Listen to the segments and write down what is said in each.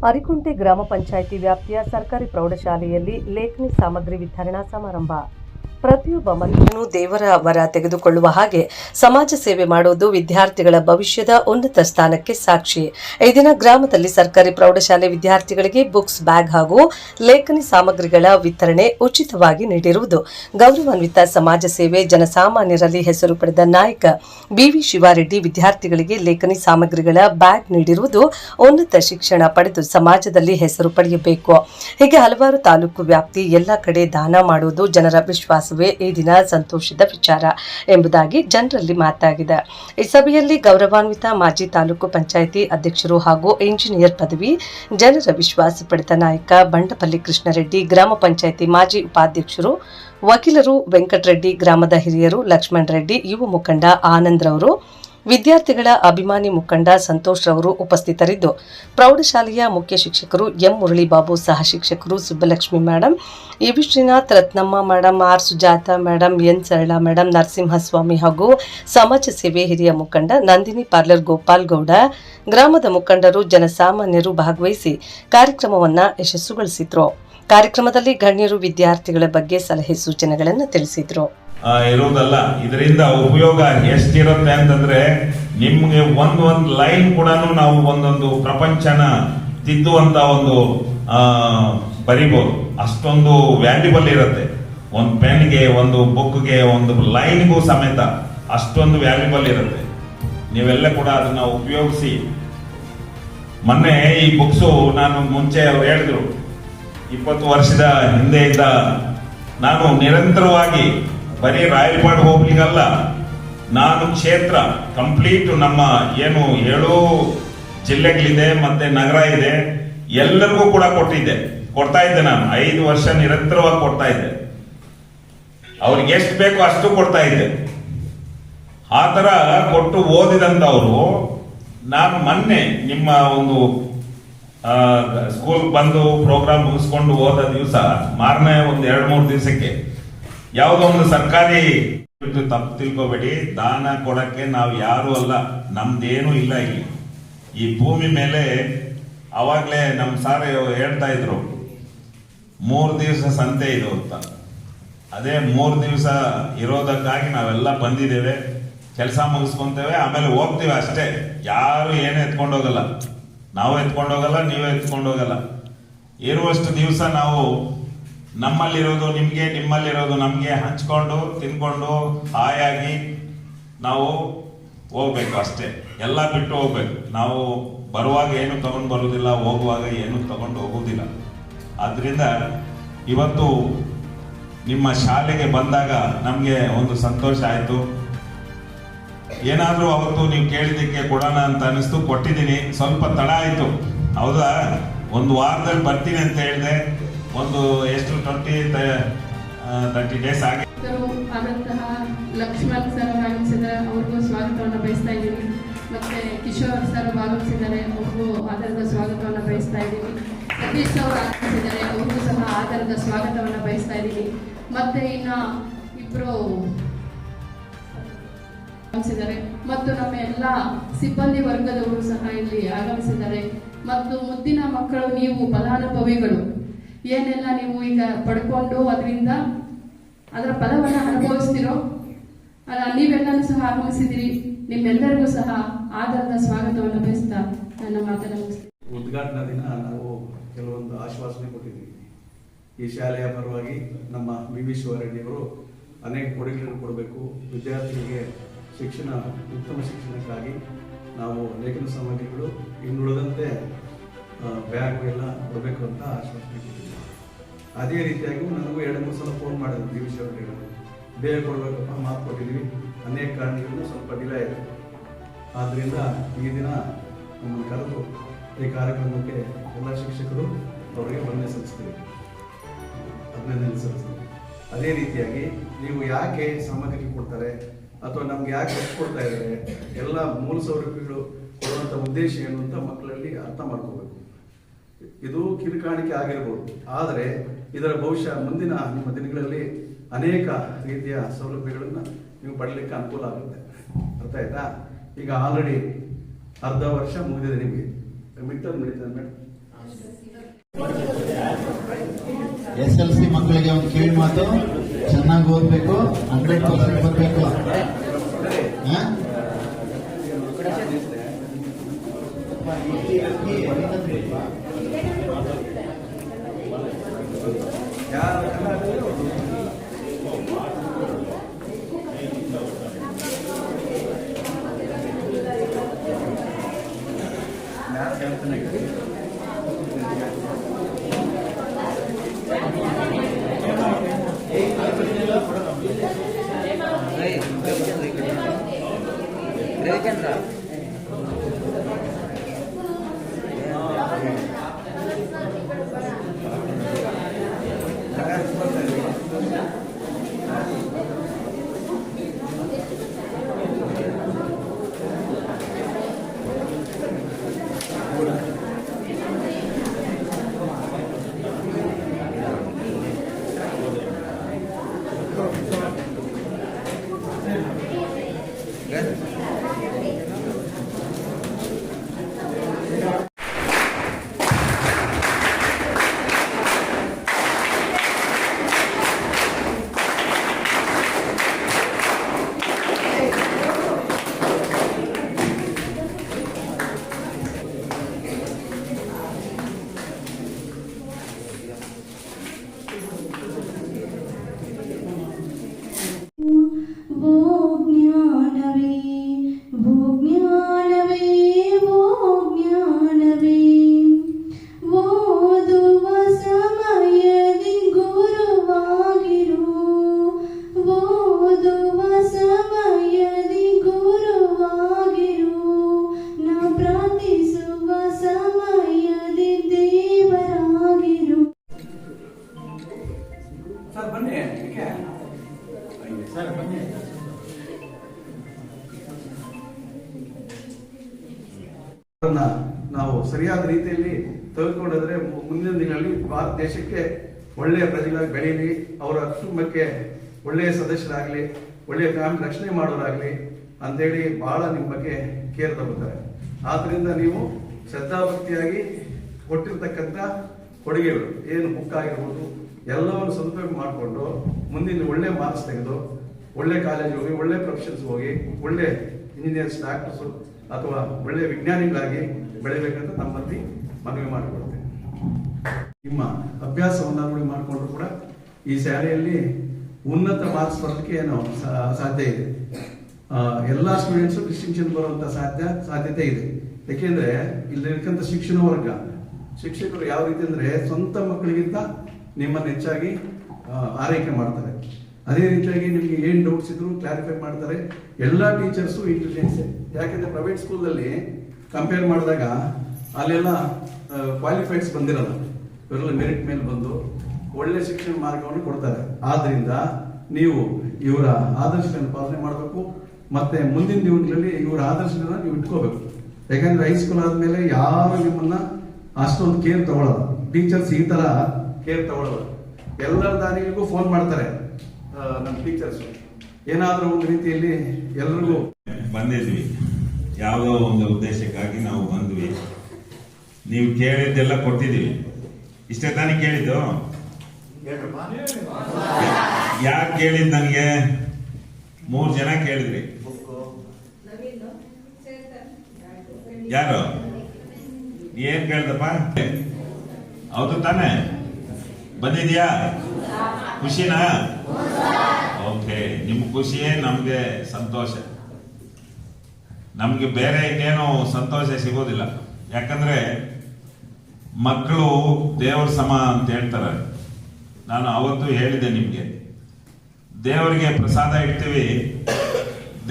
ಅರಿಕುಂಟೆ ಗ್ರಾಮ ಪಂಚಾಯಿತಿ ವ್ಯಾಪ್ತಿಯ ಸರ್ಕಾರಿ ಪ್ರೌಢಶಾಲೆಯಲ್ಲಿ ಲೇಖನಿ ಸಾಮಗ್ರಿ ವಿತರಣಾ ಸಮಾರಂಭ. ಪ್ರತಿಯೊಬ್ಬ ಮನುಷ್ಯನೂ ದೇವರ ವರ ತೆಗೆದುಕೊಳ್ಳುವ ಹಾಗೆ ಸಮಾಜ ಸೇವೆ ಮಾಡುವುದು ವಿದ್ಯಾರ್ಥಿಗಳ ಭವಿಷ್ಯದ ಉನ್ನತ ಸ್ಥಾನಕ್ಕೆ ಸಾಕ್ಷಿ. ಈ ದಿನ ಗ್ರಾಮದಲ್ಲಿ ಸರ್ಕಾರಿ ಪ್ರೌಢಶಾಲೆ ವಿದ್ಯಾರ್ಥಿಗಳಿಗೆ ಬುಕ್ಸ್, ಬ್ಯಾಗ್ ಹಾಗೂ ಲೇಖನಿ ಸಾಮಗ್ರಿಗಳ ವಿತರಣೆ ಉಚಿತವಾಗಿ ನೀಡಿರುವುದು ಗೌರವಾನ್ವಿತ ಸಮಾಜ ಸೇವೆ. ಜನಸಾಮಾನ್ಯರಲ್ಲಿ ಹೆಸರು ಪಡೆದ ನಾಯಕ ಬಿವಿ ಶಿವಾರೆಡ್ಡಿ ವಿದ್ಯಾರ್ಥಿಗಳಿಗೆ ಲೇಖನಿ ಸಾಮಗ್ರಿಗಳ ಬ್ಯಾಗ್ ನೀಡಿರುವುದು ಉನ್ನತ ಶಿಕ್ಷಣ ಪಡೆದು ಸಮಾಜದಲ್ಲಿ ಹೆಸರು ಪಡೆಯಬೇಕು. ಹೀಗೆ ಹಲವಾರು ತಾಲೂಕು ವ್ಯಾಪ್ತಿ ಎಲ್ಲ ಕಡೆ ದಾನ ಮಾಡುವುದು ಜನರ ವಿಶ್ವಾಸ ಈ ದಿನ ಸಂತೋಷದ ವಿಚಾರ ಎಂಬುದಾಗಿ ಜನರಲ್ಲಿ ಮಾತಾಗಿದೆ. ಈ ಸಭೆಯಲ್ಲಿ ಗೌರವಾನ್ವಿತ ಮಾಜಿ ತಾಲೂಕು ಪಂಚಾಯಿತಿ ಅಧ್ಯಕ್ಷರು ಹಾಗೂ ಇಂಜಿನಿಯರ್ ಪದವಿ ಜನರ ವಿಶ್ವಾಸ ಪಡೆದ ನಾಯಕ ಬಂಡಪಲ್ಲಿ ಕೃಷ್ಣರೆಡ್ಡಿ, ಗ್ರಾಮ ಪಂಚಾಯಿತಿ ಮಾಜಿ ಉಪಾಧ್ಯಕ್ಷರು, ವಕೀಲರು ವೆಂಕಟರೆಡ್ಡಿ, ಗ್ರಾಮದ ಹಿರಿಯರು ಲಕ್ಷ್ಮಣ ರೆಡ್ಡಿ, ಯುವ ಮುಖಂಡ ಆನಂದ್ ರವರು, ವಿದ್ಯಾರ್ಥಿಗಳ ಅಭಿಮಾನಿ ಮುಖಂಡ ಸಂತೋಷ್ ರವರು ಉಪಸ್ಥಿತರಿದ್ದು, ಪ್ರೌಢಶಾಲೆಯ ಮುಖ್ಯ ಶಿಕ್ಷಕರು ಎಂ ಮುರಳಿ ಬಾಬು, ಸಹ ಶಿಕ್ಷಕರು Subbalakshmi madam, A V Srinath, Ratnamma madam, R Sujatha madam, N Sarala madam, Narasimhaswamy ಹಾಗೂ ಸಮಾಜ ಸೇವೆ ಹಿರಿಯ ಮುಖಂಡ ನಂದಿನಿ ಪಾರ್ಲರ್ ಗೋಪಾಲ್ ಗೌಡ, ಗ್ರಾಮದ ಮುಖಂಡರು, ಜನಸಾಮಾನ್ಯರು ಭಾಗವಹಿಸಿ ಕಾರ್ಯಕ್ರಮವನ್ನು ಯಶಸ್ಸುಗೊಳಿಸಿದ್ರು. ಕಾರ್ಯಕ್ರಮದಲ್ಲಿ ಗಣ್ಯರು ವಿದ್ಯಾರ್ಥಿಗಳ ಬಗ್ಗೆ ಸಲಹೆ ಸೂಚನೆಗಳನ್ನು ತಿಳಿಸಿದ್ರು. ಇರೋದಲ್ಲ, ಇದರಿಂದ ಉಪಯೋಗ ಎಷ್ಟಿರುತ್ತೆ ಅಂತಂದ್ರೆ ನಿಮ್ಗೆ ಒಂದು ಲೈನ್ ಕೂಡ ನಾವು ಒಂದೊಂದು ಪ್ರಪಂಚನ ತಿದ್ದುವಂತ ಒಂದು ಬರಿಬಹುದು. ಅಷ್ಟೊಂದು ವ್ಯಾಲ್ಯೂಬಲ್ ಇರುತ್ತೆ. ಒಂದು ಪೆನ್ಗೆ, ಒಂದು ಬುಕ್ಗೆ, ಒಂದು ಲೈನ್ಗೂ ಸಮೇತ ಅಷ್ಟೊಂದು ವ್ಯಾಲ್ಯೂಬಲ್ ಇರುತ್ತೆ. ನೀವೆಲ್ಲ ಕೂಡ ಅದನ್ನ ಉಪಯೋಗಿಸಿ. ಮೊನ್ನೆ ಈ ಬುಕ್ಸು ನಾನು ಮುಂಚೆ ಅವ್ರು ಹೇಳಿದ್ರು 20 ವರ್ಷದ ಹಿಂದೆ ಇದ್ದ ನಾನು ನಿರಂತರವಾಗಿ ಬರೀ ರಾಯಲಪಾಡು ಹೋಗ್ಲಿಕ್ಕಲ್ಲ, ನಾನು ಕ್ಷೇತ್ರ ಕಂಪ್ಲೀಟ್ ನಮ್ಮ ಏನು 7 ಜಿಲ್ಲೆಗಳಿದೆ ಮತ್ತೆ ನಗರ ಇದೆ, ಎಲ್ಲರಿಗೂ ಕೂಡ ಕೊಡ್ತಾ ಇದ್ದೆ. ನಾನು 5 ವರ್ಷ ನಿರಂತರವಾಗಿ ಕೊಡ್ತಾ ಇದ್ದೆ. ಅವ್ರಿಗೆ ಎಷ್ಟು ಬೇಕೋ ಅಷ್ಟು ಕೊಡ್ತಾ ಇದ್ದೆ. ಆ ತರ ಕೊಟ್ಟು ಓದಿದಂತವರು ನಾನು ಮೊನ್ನೆ ನಿಮ್ಮ ಒಂದು ಸ್ಕೂಲ್ ಬಂದು ಪ್ರೋಗ್ರಾಮ್ ಮುಗಿಸ್ಕೊಂಡು ಹೋದ ದಿವಸ ಮಾರನೇ ಒಂದು 2-3 ದಿವಸಕ್ಕೆ ಯಾವುದೋ ಒಂದು ಸರ್ಕಾರಿ, ತಪ್ಪು ತಿಳ್ಕೋಬೇಡಿ, ದಾನ ಕೊಡಕ್ಕೆ ನಾವು ಯಾರು ಅಲ್ಲ, ನಮ್ದೇನು ಇಲ್ಲ. ಇಲ್ಲಿ ಈ ಭೂಮಿ ಮೇಲೆ ಅವಾಗ್ಲೇ ನಮ್ಮ ಸಾರ್ ಹೇಳ್ತಾ ಇದ್ರು 3 ದಿವಸ ಸಂತೆ ಇದು ಅಂತ. ಅದೇ 3 ದಿವಸ ಇರೋದಕ್ಕಾಗಿ ನಾವೆಲ್ಲ ಬಂದಿದ್ದೇವೆ, ಕೆಲಸ ಮುಗಿಸ್ಕೊಂತೇವೆ, ಆಮೇಲೆ ಹೋಗ್ತೀವಿ ಅಷ್ಟೇ. ಯಾರು ಏನು ಎತ್ಕೊಂಡೋಗಲ್ಲ, ನಾವು ಎತ್ಕೊಂಡೋಗಲ್ಲ, ನೀವೇ ಎತ್ಕೊಂಡೋಗಲ್ಲ. ಇರುವಷ್ಟು ದಿವಸ ನಾವು ನಮ್ಮಲ್ಲಿರೋದು ನಿಮ್ಗೆ, ನಿಮ್ಮಲ್ಲಿರೋದು ನಮ್ಗೆ ಹಂಚ್ಕೊಂಡು ತಿನ್ಕೊಂಡು ಹಾಯಾಗಿ ನಾವು ಹೋಗ್ಬೇಕು ಅಷ್ಟೇ. ಎಲ್ಲ ಬಿಟ್ಟು ಹೋಗ್ಬೇಕು. ನಾವು ಬರುವಾಗ ಏನು ತಗೊಂಡು ಬರುವುದಿಲ್ಲ, ಹೋಗುವಾಗ ಏನು ತಗೊಂಡು ಹೋಗುವುದಿಲ್ಲ. ಆದ್ರಿಂದ ಇವತ್ತು ನಿಮ್ಮ ಶಾಲೆಗೆ ಬಂದಾಗ ನಮ್ಗೆ ಒಂದು ಸಂತೋಷ ಆಯ್ತು. ಏನಾದ್ರೂ ಅವತ್ತು ನೀವು ಕೇಳಿದ್ದಕ್ಕೆ ಕೊಡೋಣ ಅಂತ ಅನಿಸ್ತು, ಕೊಟ್ಟಿದ್ದೀನಿ. ಸ್ವಲ್ಪ ತಡ ಆಯ್ತು, ಹೌದಾ? ಒಂದು ವಾರದಲ್ಲಿ ಬರ್ತೀನಿ ಅಂತ ಹೇಳಿದೆ. ಒಂದು ಎಷ್ಟು 20-30 ಡೇಸ್ ಆಗಿ ಆದಂತಹ ಲಕ್ಷ್ಮಣ್ ಸರ್ ಆಗಮಿಸಿದ್ದಾರೆ, ಅವ್ರಿಗೂ ಸ್ವಾಗತವನ್ನು ಬಯಸ್ತಾ ಇದ್ದೀನಿ. ಮತ್ತೆ ಕಿಶೋರ್ ಸರ್ ಆಗಮಿಸಿದ್ದಾರೆ, ಅವ್ರಿಗೂ ಆಧಾರದ ಸ್ವಾಗತವನ್ನು ಬಯಸ್ತಾ ಇದ್ದೀನಿ. ಸತೀಶ್ ಅವರು ಆಗಮಿಸಿದ್ದಾರೆ, ಅವ್ರಿಗೂ ಸಹ ಆಧಾರದ ಸ್ವಾಗತವನ್ನು ಬಯಸ್ತಾ ಇದ್ದೀನಿ. ಮತ್ತೆ ಇನ್ನು ಇಬ್ಬರು ಆಗಮಿಸಿದ್ದಾರೆ ಮತ್ತು ನಮ್ಮ ಎಲ್ಲ ಸಿಬ್ಬಂದಿ ವರ್ಗದವರು ಸಹ ಇಲ್ಲಿ ಆಗಮಿಸಿದ್ದಾರೆ. ಮತ್ತು ಮುದ್ದಿನ ಮಕ್ಕಳು, ನೀವು ಫಲಾನುಭವಿಗಳು, ಏನೆಲ್ಲ ನೀವು ಈಗ ಪಡ್ಕೊಂಡು ಅದರಿಂದ ಅದರ ಫಲವನ್ನು ಅನುಭವಿಸ್ತಿರೋ ನೀವೆಲ್ಲರೂ ಸಹ ಆಗಮಿಸಿದಿರಿ. ನಿಮ್ಮೆಲ್ಲರಿಗೂ ಸಹ ಆಧಾರದ ಸ್ವಾಗತವನ್ನು ಬಯಸ್ತಾ ನನ್ನ ಮಾತನ್ನು ಮುಗಿಸ್ತೀನಿ. ಉದ್ಘಾಟನಾ ದಿನ ನಾವು ಕೆಲವೊಂದು ಆಶ್ವಾಸನೆ ಕೊಟ್ಟಿದ್ದೀವಿ. ಈ ಶಾಲೆಯ ಪರವಾಗಿ ನಮ್ಮ ಬಿವಿ ಶಿವಾರೆಡ್ಡಿ ಅವರು ಅನೇಕ ಕೊಡುಗೆಗಳನ್ನು ಕೊಡಬೇಕು. ವಿದ್ಯಾರ್ಥಿಗಳಿಗೆ ಉತ್ತಮ ಶಿಕ್ಷಣಕ್ಕಾಗಿ ನಾವು ಲೇಖನ ಸಾಮಗ್ರಿಗಳು ಇನ್ನುಳಿದಂತೆ ಬ್ಯಾಗ್ ಎಲ್ಲ ಕೊಡಬೇಕು ಅಂತ ಆಶ್ವಾಸನೆ ಕೊಟ್ಟಿದ್ದೀವಿ. ಅದೇ ರೀತಿಯಾಗಿ ನನಗೂ 2-3 ಸಲ ಫೋನ್ ಮಾಡಿದ್ರು ಬಿವಿ ಶಿವಾರೆಡ್ಡಿ ಅವರು, ಬೇಗ ಕೊಡಬೇಕಪ್ಪ, ಮಾತು ಕೊಟ್ಟಿದ್ದೀವಿ, ಅನೇಕ ಕಾರಣಗಳಿಂದ ಸ್ವಲ್ಪ ಡಿಲೇ ಆಯಿತು. ಆದ್ದರಿಂದ ಈ ದಿನ ನಮ್ಮನ್ನು ಕರೆದು ಈ ಕಾರ್ಯಕ್ರಮಕ್ಕೆ ಎಲ್ಲ ಶಿಕ್ಷಕರು ಅವರಿಗೆ ಅಭಿನಂದನೆ ಸಲ್ಲಿಸ್ತೀವಿ. ಅದೇ ರೀತಿಯಾಗಿ ನೀವು ಯಾಕೆ ಸಾಮಗ್ರಿ ಕೊಡ್ತಾರೆ ಅಥವಾ ನಮ್ಗೆ ಯಾಕೆ ಎಷ್ಟು ಕೊಡ್ತಾ ಇದ್ದಾರೆ, ಎಲ್ಲ ಮೂಲ ಸೌಲಭ್ಯಗಳು ಕೊಡುವಂಥ ಉದ್ದೇಶ ಏನು ಅಂತ ಮಕ್ಕಳಲ್ಲಿ ಅರ್ಥ ಮಾಡ್ಕೋಬೇಕು. ಇದು ಕಿರುಕಾಣಿಕೆ ಆಗಿರ್ಬೋದು, ಆದರೆ ಇದರ ಬಹುಶಃ ಮುಂದಿನ ನಿಮ್ಮ ದಿನಗಳಲ್ಲಿ ಅನೇಕ ರೀತಿಯ ಸೌಲಭ್ಯಗಳನ್ನು ನೀವು ಪಡಲಿಕ್ಕೆ ಅನುಕೂಲ ಆಗುತ್ತೆ. ಅರ್ಥ ಆಯ್ತಾ? ಈಗ ಆಲ್ರೆಡಿ ಅರ್ಧ ವರ್ಷ ಮುಗಿದಿದೆ, ನಿಮಗೆ ಮಿಡ್ ಟರ್ಮ್ ನಡೀತದೆ ಮೇಡಮ್. SLC ಮಕ್ಕಳಿಗೆ ಒಂದು ಕೇಳಿ ಮಾತು, ಚೆನ್ನಾಗಿ ಓದ್ಬೇಕು, 100% ಬರಬೇಕು. ನಾವು ಸರಿಯಾದ ರೀತಿಯಲ್ಲಿ ತೆಗೆದುಕೊಂಡ್ರೆ ಮುಂದಿನ ದಿನಗಳಲ್ಲಿ ಭಾರತ ದೇಶಕ್ಕೆ ಒಳ್ಳೆಯ ಪ್ರಜೆಗಳಾಗಿ ಬೆಳೀಲಿ, ಅವರ ಕುಟುಂಬಕ್ಕೆ ಒಳ್ಳೆಯ ಸದಸ್ಯರಾಗಲಿ, ಒಳ್ಳೆಯ ಫ್ಯಾಮಿಲಿ ರಕ್ಷಣೆ ಮಾಡೋರಾಗಲಿ ಅಂತೇಳಿ ಬಹಳ ನಿಮ್ಮ ಬಗ್ಗೆ ಕೇರ್ ತಗೋತಾರೆ. ಆದ್ರಿಂದ ನೀವು ಶ್ರದ್ಧಾಭಕ್ತಿಯಾಗಿ ಕೊಟ್ಟಿರ್ತಕ್ಕಂಥ ಕೊಡುಗೆಗಳು ಏನು ಬುಕ್ ಆಗಿರ್ಬೋದು ಎಲ್ಲವನ್ನು ಸದುಪಯೋಗ ಮಾಡಿಕೊಂಡು ಮುಂದಿನ ಒಳ್ಳೆ ಮಾರ್ಕ್ಸ್ ತೆಗೆದು ಒಳ್ಳೆ ಕಾಲೇಜ್ ಹೋಗಿ, ಒಳ್ಳೆ ಪ್ರೊಫೆಷನ್ಸ್ ಹೋಗಿ, ಒಳ್ಳೆ ಇಂಜಿನಿಯರ್ಸ್, ಡಾಕ್ಟರ್ಸು ಅಥವಾ ಒಳ್ಳೆಯ ವಿಜ್ಞಾನಿಗಳಾಗಿ ಬೆಳಿಬೇಕಂತ ನಮ್ಮಲ್ಲಿ ಮನವಿ ಮಾಡಿಕೊಡ್ತೇನೆ. ನಿಮ್ಮ ಅಭ್ಯಾಸವನ್ನು ರೂಢಿ ಮಾಡಿಕೊಂಡ್ರು ಕೂಡ ಈ ಶಾಲೆಯಲ್ಲಿ ಉನ್ನತ ಮಾರ್ಕ್ಸ್ ಬರೋದಕ್ಕೆ ಏನೋ ಸಾಧ್ಯ ಇದೆ. ಎಲ್ಲ ಸ್ಟೂಡೆಂಟ್ಸು ಡಿಸ್ಟಿಂಕ್ಷನ್ ಬರುವಂತ ಸಾಧ್ಯತೆ ಇದೆ. ಯಾಕೆಂದ್ರೆ ಇಲ್ಲಿರ್ತಕ್ಕಂಥ ಶಿಕ್ಷಣ ವರ್ಗ, ಶಿಕ್ಷಕರು ಯಾವ ರೀತಿ ಅಂದ್ರೆ ಸ್ವಂತ ಮಕ್ಕಳಿಗಿಂತ ನಿಮ್ಮನ್ನು ಹೆಚ್ಚಾಗಿ ಆರೈಕೆ ಮಾಡ್ತಾರೆ. ಅದೇ ರೀತಿಯಾಗಿ ನಿಮಗೆ ಏನ್ ಡೌಟ್ಸ್ ಇದ್ರು ಕ್ಲಾರಿಫೈ ಮಾಡ್ತಾರೆ. ಎಲ್ಲ ಟೀಚರ್ಸು ಇಂಟೆಲಿಜೆನ್ಸ್. ಯಾಕೆಂದ್ರೆ ಪ್ರೈವೇಟ್ ಸ್ಕೂಲಲ್ಲಿ ಕಂಪೇರ್ ಮಾಡಿದಾಗ ಅಲ್ಲೆಲ್ಲ ಕ್ವಾಲಿಫೈಡ್ಸ್ ಬಂದಿರಲ್ಲ, ಇವರೆಲ್ಲ ಮೆರಿಟ್ ಮೇಲೆ ಬಂದು ಒಳ್ಳೆ ಶಿಕ್ಷಣ ಮಾರ್ಗವನ್ನು ಕೊಡ್ತಾರೆ. ಆದ್ರಿಂದ ನೀವು ಇವರ ಆದರ್ಶಗಳನ್ನು ಪಾಲನೆ ಮಾಡಬೇಕು, ಮತ್ತೆ ಮುಂದಿನ ದಿನಗಳಲ್ಲಿ ಇವರ ಆದರ್ಶಗಳನ್ನ ನೀವು ಇಟ್ಕೋಬೇಕು. ಯಾಕಂದ್ರೆ ಹೈಸ್ಕೂಲ್ ಆದ್ಮೇಲೆ ಯಾರು ನಿಮ್ಮನ್ನ ಅಷ್ಟೊಂದು ಕೇರ್ ತಗೊಳ್ಳಲ್ಲ, ಟೀಚರ್ಸ್ ಈ ತರ ಕೇರ್ ತಗೊಳ್ಳಲ್ಲ. ಎಲ್ಲರ ದಾರಿಗಳಿಗೂ ಫೋನ್ ಮಾಡ್ತಾರೆ ನಮ್ಮ ಟೀಚರ್ಸ್. ಏನಾದ್ರೂ ಒಂದು ರೀತಿಯಲ್ಲಿ ಎಲ್ರಿಗೂ ಬಂದಿದ್ವಿ, ಯಾವುದೋ ಒಂದು ಉದ್ದೇಶಕ್ಕಾಗಿ ನಾವು ಬಂದ್ವಿ. ನೀವು ಕೇಳಿದ್ದೆಲ್ಲ ಕೊಟ್ಟಿದ್ದೀವಿ. ಇಷ್ಟೇ ತಾನೇ ಕೇಳಿದ್ದು? ಯಾಕೆ ಕೇಳಿದ್? ನನಗೆ 3 ಜನ ಕೇಳಿದ್ರಿ. ಯಾರು? ಏನ್ ಕೇಳ್ದಪ್ಪ? ಹೌದು ತಾನೆ? ಬಂದಿದ್ಯಾ? ಖುಷಿನಾ? ಓಕೆ, ನಿಮ್ ಖುಷಿಯೇ ನಮ್ಗೆ ಸಂತೋಷ. ನಮ್ಗೆ ಬೇರೆ ಇನ್ನೇನು ಸಂತೋಷ ಸಿಗೋದಿಲ್ಲ. ಯಾಕಂದ್ರೆ ಮಕ್ಕಳು ದೇವರ ಸಮ ಅಂತ ಹೇಳ್ತಾರೆ. ನಾನು ಅವತ್ತು ಹೇಳಿದ್ದೆ ನಿಮ್ಗೆ, ದೇವರಿಗೆ ಪ್ರಸಾದ ಇಡ್ತೀವಿ,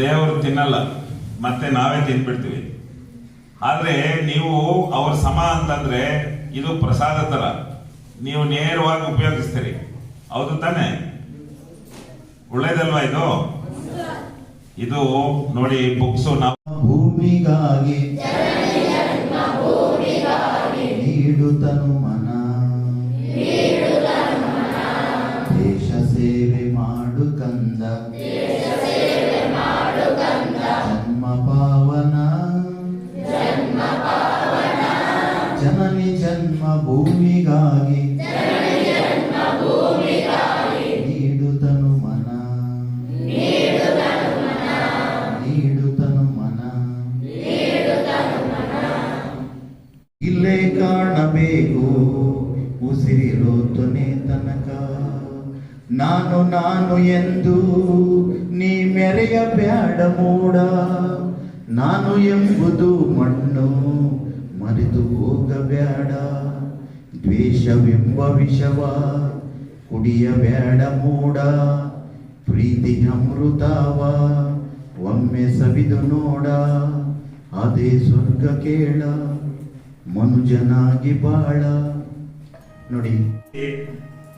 ದೇವರು ತಿನ್ನಲ್ಲ, ಮತ್ತೆ ನಾವೇ ತಿನ್ಬಿಡ್ತೀವಿ. ಆದ್ರೆ ನೀವು ಅವ್ರ ಸಮ ಅಂತಂದ್ರೆ ಇದು ಪ್ರಸಾದ ತರ ನೀವು ನೇರವಾಗಿ ಉಪಯೋಗಿಸ್ತೀರಿ. ಹೌದು ತಾನೆ? ಒಳ್ಳೇದಲ್ವಾ ಇದು? ಇದು ನೋಡಿ ಬುಕ್ಸು ನಾವು ಭೂಮಿಗಾಗಿ ನೀಡುತ್ತನು ಮನ, ದೇಶ ಸೇವೆ ಮಾಡು ಕಂದ, ಜನ್ಮ ಪಾವನ, ಜನನಿ ಜನ್ಮ ಭೂಮಿಗಾಗಿ ನಾನು ನಾನು ಎಂದು ನೀ ಮೆರೆಯಬೇಡ ಮೂಡ, ನಾನು ಎಂಬುದು ಮಣ್ಣು ಮರೆತು ಹೋಗಬೇಡ. ದ್ವೇಷವೆಂಬ ವಿಷವ ಕುಡಿಯಬೇಡ ಮೂಡ, ಪ್ರೀತಿ ಅಮೃತವ ಒಮ್ಮೆ ಸವಿದು ನೋಡ. ಅದೇ ಸ್ವರ್ಗ ಕೇಳ ಮನುಜನಾಗಿ ಬಾಳ. ನೋಡಿ,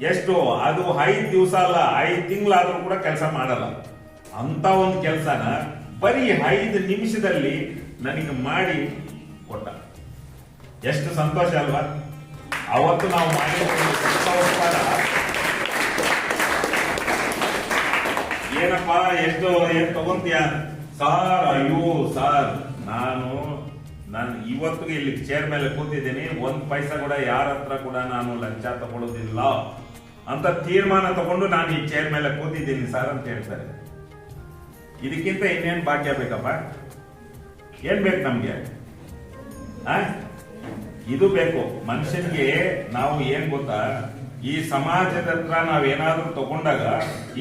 ಎಷ್ಟು ಅದು 5 ದಿವಸ ಅಲ್ಲ, 5 ತಿಂಗಳಾದ್ರೂ ಕೂಡ ಕೆಲಸ ಮಾಡಲ್ಲ. ಅಂತ ಒಂದು ಕೆಲಸನ ಬರೀ 5 ನಿಮಿಷದಲ್ಲಿ ನನಗೆ ಮಾಡಿ ಕೊಟ್ಟ. ಎಷ್ಟು ಸಂತೋಷ ಅಲ್ವಾ? ಅವತ್ತು ನಾವು ಮಾಡಿದ ಉಪಕಾರ ಏನಪ್ಪಾ, ಏನ್ ತಗೊಂತೀಯ ಸಾರ್? ಅಯ್ಯೋ ಸಾರ್, ನಾನು ಇವತ್ತಿಗೆ ಇಲ್ಲಿ ಚೇರ್ ಮೇಲೆ ಕೂತಿದ್ದೀನಿ, 1 ಪೈಸಾ ಕೂಡ ಯಾರ ಹತ್ರ ಕೂಡ ನಾನು ಲಂಚ ತಗೊಳ್ಳೋದಿಲ್ಲ ಅಂತ ತೀರ್ಮಾನ ತಗೊಂಡು ನಾನು ಈ ಚೇರ್ ಮೇಲೆ ಕೂತಿದ್ದೀನಿ ಸರ್ ಅಂತ ಹೇಳ್ತಾರೆ. ಇದಕ್ಕಿಂತ ಇನ್ನೇನ್ ಭಾಗ್ಯ ಬೇಕಪ್ಪ? ಏನ್ ಬೇಕು ನಮ್ಗೆ? ಇದು ಬೇಕು ಮನುಷ್ಯನಿಗೆ. ನಾವು ಏನ್ ಗೊತ್ತಾ, ಈ ಸಮಾಜದ ಹತ್ರ ನಾವೇನಾದ್ರೂ ತಗೊಂಡಾಗ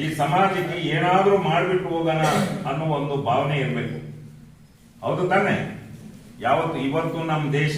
ಈ ಸಮಾಜಕ್ಕೆ ಏನಾದ್ರೂ ಮಾಡ್ಬಿಟ್ಟು ಹೋಗೋಣ ಅನ್ನೋ ಒಂದು ಭಾವನೆ ಇರ್ಬೇಕು. ಹೌದು ತಾನೆ? ಇವತ್ತು ನಮ್ಮ ದೇಶ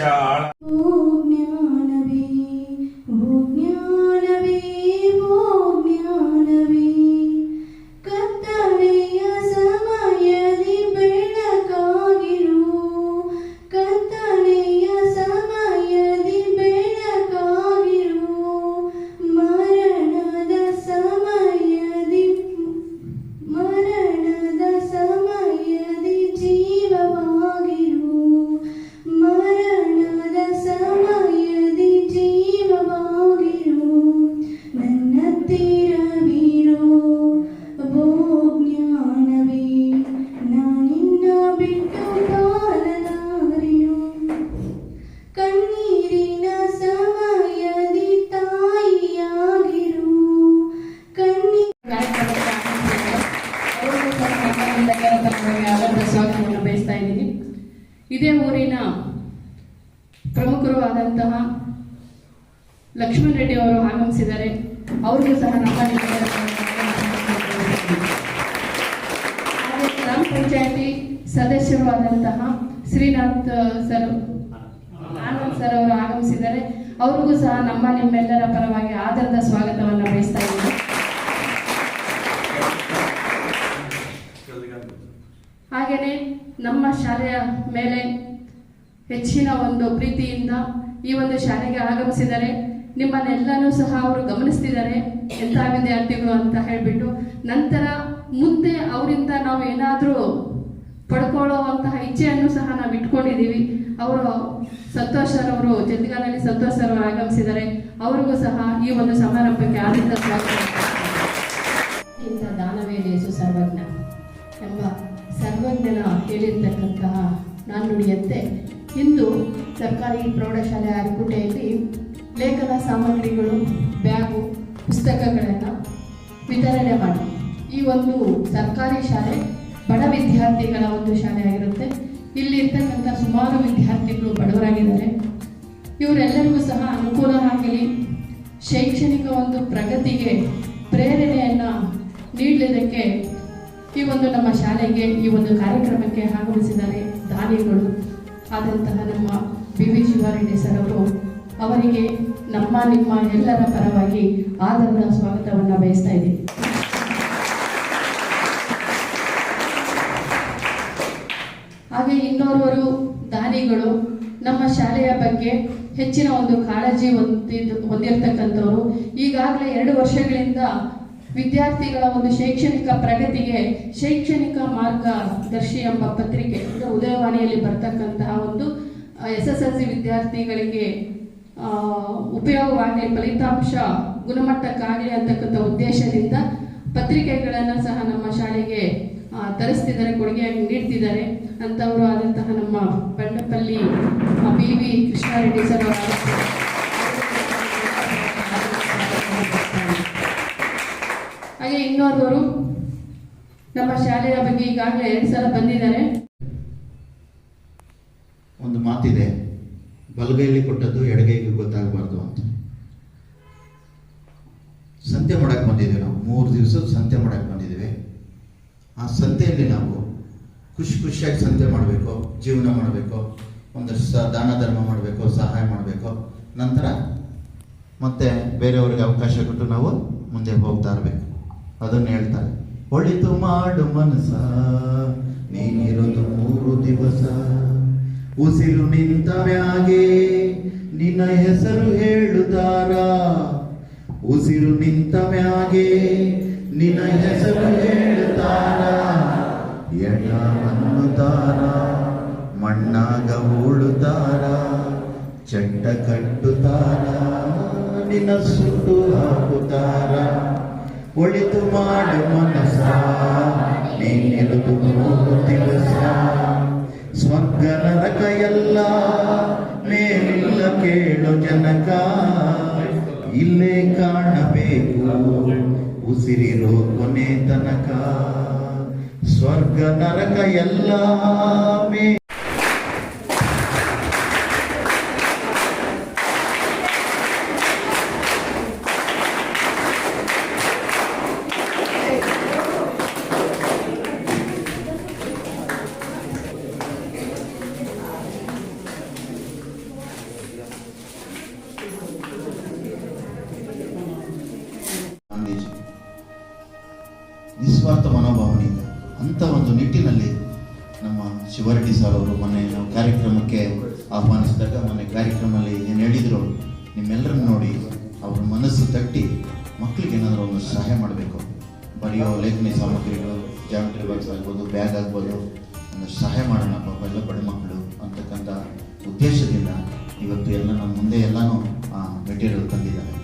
ಸ್ವಾಗತವನ್ನು ಬಯಸ್ತಾ ಇದ್ದೀನಿ. ಇದೇ ಊರಿನ ಪ್ರಮುಖರು ಆದಂತಹ ಲಕ್ಷ್ಮಣ್ ರೆಡ್ಡಿ ಅವರು ಆಗಮಿಸಿದ್ದಾರೆ. ಅವ್ರಿಗೂ ಸಹ ನಮ್ಮ ಗ್ರಾಮ ಪಂಚಾಯತಿ ಸದಸ್ಯರು ಆದಂತಹ ಶ್ರೀನಾಥ್ ಸರ್, ಆನಂದ್ ಸರ್ ಅವರು ಆಗಮಿಸಿದ್ದಾರೆ. ಅವ್ರಿಗೂ ಸಹ ನಿಮ್ಮೆಲ್ಲರ ಪರವಾಗಿ ಆದರದ ಸ್ವಾಗತವನ್ನು ಬಯಸ್ತಾ ಇದ್ದೀನಿ. ಹಾಗೆಯೇ ನಮ್ಮ ಶಾಲೆಯ ಮೇಲೆ ಹೆಚ್ಚಿನ ಒಂದು ಪ್ರೀತಿಯಿಂದ ಈ ಒಂದು ಶಾಲೆಗೆ ಆಗಮಿಸಿದರೆ ನಿಮ್ಮನ್ನೆಲ್ಲನೂ ಸಹ ಅವರು ಗಮನಿಸ್ತಿದ್ದಾರೆ, ಎಂಥ ವಿದ್ಯಾರ್ಥಿಗಳು ಅಂತ ಹೇಳಿಬಿಟ್ಟು. ನಂತರ ಮುಂದೆ ಅವರಿಂದ ನಾವು ಏನಾದರೂ ಪಡ್ಕೊಳ್ಳುವಂತಹ ಇಚ್ಛೆಯನ್ನು ಸಹ ನಾವು ಇಟ್ಕೊಂಡಿದ್ದೀವಿ. ಅವರು ಸಂತೋಷ್ ಸರ್ ಅವರು ಜಲ್ದಿಗಾನಲ್ಲಿ ಸಂತೋಷ್ ಸರ್ ಅವರು ಆಗಮಿಸಿದ್ದಾರೆ. ಅವರಿಗೂ ಸಹ ಈ ಒಂದು ಸಮಾರಂಭಕ್ಕೆ ಆದರದ ಸ್ವಾಗತ. ದಾನವೇ ಲೇಸು ಸರ್ವಜ್ಞ ಎಂಬ ಸರ್ವಜ್ಞನ ಹೇಳಿರ್ತಕ್ಕಂತಹ ನಾಣ್ಣುಡಿಯಂತೆ ಇಂದು ಸರ್ಕಾರಿ ಪ್ರೌಢಶಾಲೆ ಅರಕುಟೆಯಲ್ಲಿ ಲೇಖನ ಸಾಮಗ್ರಿಗಳು, ಬ್ಯಾಗು, ಪುಸ್ತಕಗಳನ್ನು ವಿತರಣೆ ಮಾಡಿ, ಈ ಒಂದು ಸರ್ಕಾರಿ ಶಾಲೆ ಬಡ ವಿದ್ಯಾರ್ಥಿಗಳ ಒಂದು ಶಾಲೆ ಆಗಿರುತ್ತೆ. ಇಲ್ಲಿ ಇರ್ತಕ್ಕಂಥ ಸುಮಾರು ವಿದ್ಯಾರ್ಥಿಗಳು ಬಡವರಾಗಿದ್ದಾರೆ. ಇವರೆಲ್ಲರಿಗೂ ಸಹ ಅನುಕೂಲ ಆಗಲಿ, ಶೈಕ್ಷಣಿಕ ಒಂದು ಪ್ರಗತಿಗೆ ಪ್ರೇರಣೆಯನ್ನು ನೀಡಲಿದ್ದಕ್ಕೆ ಈ ಒಂದು ನಮ್ಮ ಶಾಲೆಗೆ ಈ ಒಂದು ಕಾರ್ಯಕ್ರಮಕ್ಕೆ ಆಗಮಿಸಿದ್ದಾರೆ ದಾನಿಗಳು ಆದಂತಹ ನಮ್ಮ BV ಶಿವಾರೆಡ್ಡಿ ಸರ್ ಅವರು. ಅವರಿಗೆ ನಿಮ್ಮ ಎಲ್ಲರ ಪರವಾಗಿ ಆದರದ ಸ್ವಾಗತವನ್ನು ಬಯಸ್ತಾ ಇದ್ದೀವಿ. ಹಾಗೆ ಇನ್ನೋರ್ವರು ದಾನಿಗಳು ನಮ್ಮ ಶಾಲೆಯ ಬಗ್ಗೆ ಹೆಚ್ಚಿನ ಒಂದು ಕಾಳಜಿ ಹೊಂದಿರತಕ್ಕಂಥವರು. ಈಗಾಗಲೇ 2 ವರ್ಷಗಳಿಂದ ವಿದ್ಯಾರ್ಥಿಗಳ ಒಂದು ಶೈಕ್ಷಣಿಕ ಪ್ರಗತಿಗೆ ಶೈಕ್ಷಣಿಕ ಮಾರ್ಗದರ್ಶಿ ಎಂಬ ಪತ್ರಿಕೆ ಉದಯವಾಣಿಯಲ್ಲಿ ಬರ್ತಕ್ಕಂತಹ ಒಂದು SSLC ವಿದ್ಯಾರ್ಥಿಗಳಿಗೆ ಉಪಯೋಗವಾಗಲಿ, ಫಲಿತಾಂಶ ಗುಣಮಟ್ಟಕ್ಕಾಗಲಿ ಅಂತಕ್ಕಂಥ ಉದ್ದೇಶದಿಂದ ಪತ್ರಿಕೆಗಳನ್ನು ಸಹ ನಮ್ಮ ಶಾಲೆಗೆ ತರಿಸ್ತಿದ್ದಾರೆ, ಕೊಡುಗೆಯಾಗಿ ನೀಡ್ತಿದ್ದಾರೆ. ಅಂತವರು ಆದಂತಹ ನಮ್ಮ ಬಂಡಪಲ್ಲಿ BV ಕೃಷ್ಣಾರೆಡ್ಡಿ ಸರ್ ಹಾಗೆ ಇನ್ನೋರ್ವರು ನಮ್ಮ ಶಾಲೆಯ ಬಗ್ಗೆ ಈಗಾಗಲೇ 2 ಸಲ ಬಂದಿದ್ದಾರೆ. ಒಂದು ಮಾತಿದೆ, ಬಲಗೈಲಿ ಕೊಟ್ಟದ್ದು ಎಡಗೈಗೆ ಗೊತ್ತಾಗಬಾರ್ದು ಅಂತ. ಸಂತೆ ಮಾಡಕ್ಕೆ ಬಂದಿದ್ದೀವಿ. ನಾವು 3 ದಿವಸ ಸಂತೆ ಮಾಡಕ್ಕೆ ಬಂದಿದ್ದೀವಿ. ಆ ಸಂತೆಯಲ್ಲಿ ನಾವು ಖುಷಿಯಾಗಿ ಸಂತೆ ಮಾಡಬೇಕು, ಜೀವನ ಮಾಡಬೇಕು, ಒಂದಷ್ಟು ದಾನ ಧರ್ಮ ಮಾಡಬೇಕು, ಸಹಾಯ ಮಾಡಬೇಕು. ನಂತರ ಮತ್ತೆ ಬೇರೆಯವ್ರಿಗೆ ಅವಕಾಶ ಕೊಟ್ಟು ನಾವು ಮುಂದೆ ಹೋಗ್ತಾ ಇರಬೇಕು. ಅದನ್ನು ಹೇಳ್ತಾರೆ, ಒಳಿತು ಮಾಡು ಮನಸ ನೀನಿರೋದು 3 ದಿವಸ, ಉಸಿರು ನಿಂತ ಮ್ಯಾಗೆ ನಿನ್ನ ಹೆಸರು ಹೇಳುತ್ತಾರ, ಉಸಿರು ನಿಂತ ಮ್ಯಾಗೆ ನಿನ್ನ ಹೆಸರು ಹೇಳುತ್ತಾರ, ಎಡ ಅನ್ನುತ್ತಾರ, ಮಣ್ಣಾಗ ಉಳುತ್ತಾರ, ಚಂಡ ಕಟ್ಟುತ್ತಾರ, ನಿನ್ನ ಸುಟ್ಟು ಹಾಕುತ್ತಾರ. ಒಳಿತು ಮಾಡು ಮನಸ ನೀನಿರುವುದು 3 ದಿವಸ, ಸ್ವರ್ಗ ನರಕ ಎಲ್ಲ ಮೇಲಿಲ್ಲ ಕೇಳು ಜನಕ, ಇಲ್ಲೇ ಕಾಣಬೇಕು ಉಸಿರಿರೋ ಕೊನೆ ತನಕ, ಸ್ವರ್ಗ ನರಕ ಎಲ್ಲ ಮೇ ಗಾಂಧೀಜಿ ನಿಸ್ವಾರ್ಥ ಮನೋಭಾವನೆಯಿಂದ ಅಂಥ ಒಂದು ನಿಟ್ಟಿನಲ್ಲಿ ನಮ್ಮ ಶಿವರೆಡ್ಡಿ ಸರ್ ಅವರು ಮೊನ್ನೆ ನಾವು ಕಾರ್ಯಕ್ರಮಕ್ಕೆ ಆಹ್ವಾನಿಸಿದಾಗ ಮೊನ್ನೆ ಕಾರ್ಯಕ್ರಮದಲ್ಲಿ ಏನು ಹೇಳಿದ್ರು, ನಿಮ್ಮೆಲ್ಲರನ್ನು ನೋಡಿ ಅವ್ರ ಮನಸ್ಸು ತಟ್ಟಿ ಮಕ್ಕಳಿಗೆ ಏನಾದರೂ ಒಂದು ಸಹಾಯ ಮಾಡಬೇಕು, ಬರೆಯೋ ಲೇಖನಿ ಸಾಮಗ್ರಿಗಳು, ಜಾಮೆಟ್ರಿ ಬಾಕ್ಸ್ ಆಗ್ಬೋದು, ಬ್ಯಾಗ್ ಆಗ್ಬೋದು, ಒಂದಷ್ಟು ಸಹಾಯ ಮಾಡೋಣ ಪಾಪ ಎಲ್ಲ ಬಡ ಮಕ್ಕಳು ಅಂತಕ್ಕಂಥ ಉದ್ದೇಶದಿಂದ ಇವತ್ತು ಎಲ್ಲ ನಮ್ಮ ಮುಂದೆ ಎಲ್ಲನೂ ಮೆಟೀರಿಯಲ್ ತಂದಿದ್ದಾರೆ.